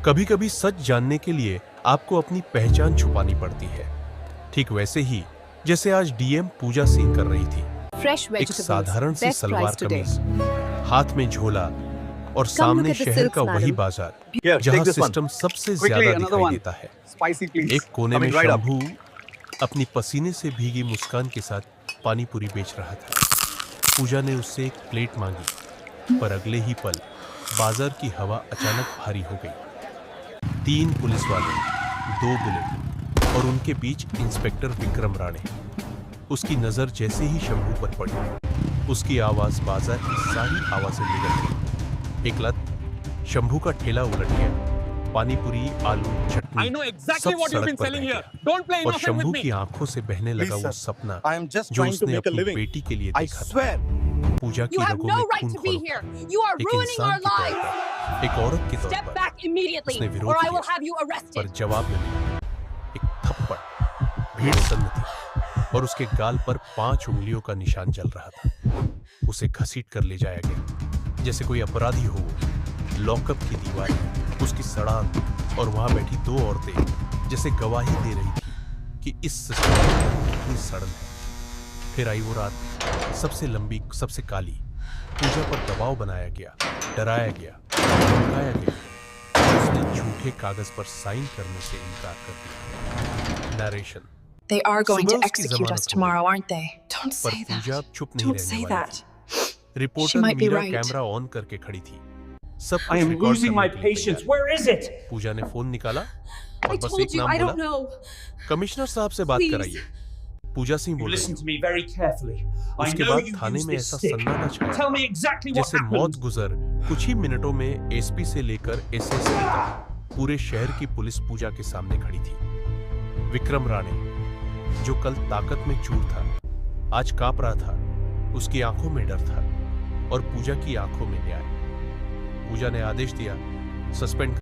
कभी कभी सच जानने के लिए आपको अपनी पहचान छुपानी पड़ती है। ठीक वैसे ही जैसे आज डीएम पूजा सिंह कर रही थी। एक साधारण सी सलवार कमीज, हाथ में झोला और सामने शहर का वही बाजार जहां सिस्टम सबसे ज्यादा दिखाई देता है। एक कोने में शंभू अपनी पसीने से भीगी मुस्कान के साथ पानी पूरी बेच रहा था। पूजा ने उससे एक प्लेट मांगी, पर अगले ही पल बाजार की हवा अचानक भारी हो गई। 3 पुलिस वाले, 2 बुलेट और उनके बीच इंस्पेक्टर विक्रम राणे। उसकी नजर जैसे ही शंभू पर पड़ी, उसकी आवाज बाजार की सारी आवाजें निकल गई। एक लत शंभू का ठेला उलट गया। पानी पूरी, आलू, चटनी सब सड़क पर रह गया। और शंभू की आंखों से बहने लगा वो सपना जो उसने अपनी बेटी के लिए देखा था। पूजा की रगों में खून खोल उठा। एक इंसान के तौर पर, एक औरत के तौर पर उसने विरोध किया, पर जवाब में मिला एक थप्पड़। भीड़ सन्न थी और उसके गाल पर 5 उंगलियों का निशान जल रहा था। उसे घसीट कर ले जाया गया जैसे कोई अपराधी हो। लॉकअप की दीवार, उसकी सड़ांध और वहां बैठी 2 औरतें जैसे गवाही दे रही थी कि इस सिस्टम में कितनी सड़न है। फिर आई वो रात, सबसे लंबी, सबसे काली। पूजा पर दबाव बनाया गया, डराया गया, धमकाया गया। उसने झूठे कागज पर साइन करने से इनकार कर दिया। Narration. They are going to execute us tomorrow, aren't they? Don't say that. Pooja चुप नहीं रहने वाली थी। Reporter She might be Meera right. Camera on करके खड़ी थी। सब I am losing my patience. Where is it? पूजा ने फोन निकाला और I बस told एक you, नाम I don't बोला, know. कमिश्नर साहब से बात Please. कराइए। पूजा सिंह You बोल रही listen थी। to me very carefully. I उसके know बाद you थाने used में this ऐसा stick. सन्नाटा छाया Tell me exactly what जैसे मौत happened. गुजर कुछ ही मिनटों में एसपी से लेकर एसएसपी तक पूरे शहर की पुलिस पूजा के सामने खड़ी थी। विक्रम राणे, जो कल ताकत में चूर था, आज कांप रहा था। उसकी आंखों में डर था और पूजा की आंखों में न्याय। पूजा ने आदेश दिया, सस्पेंड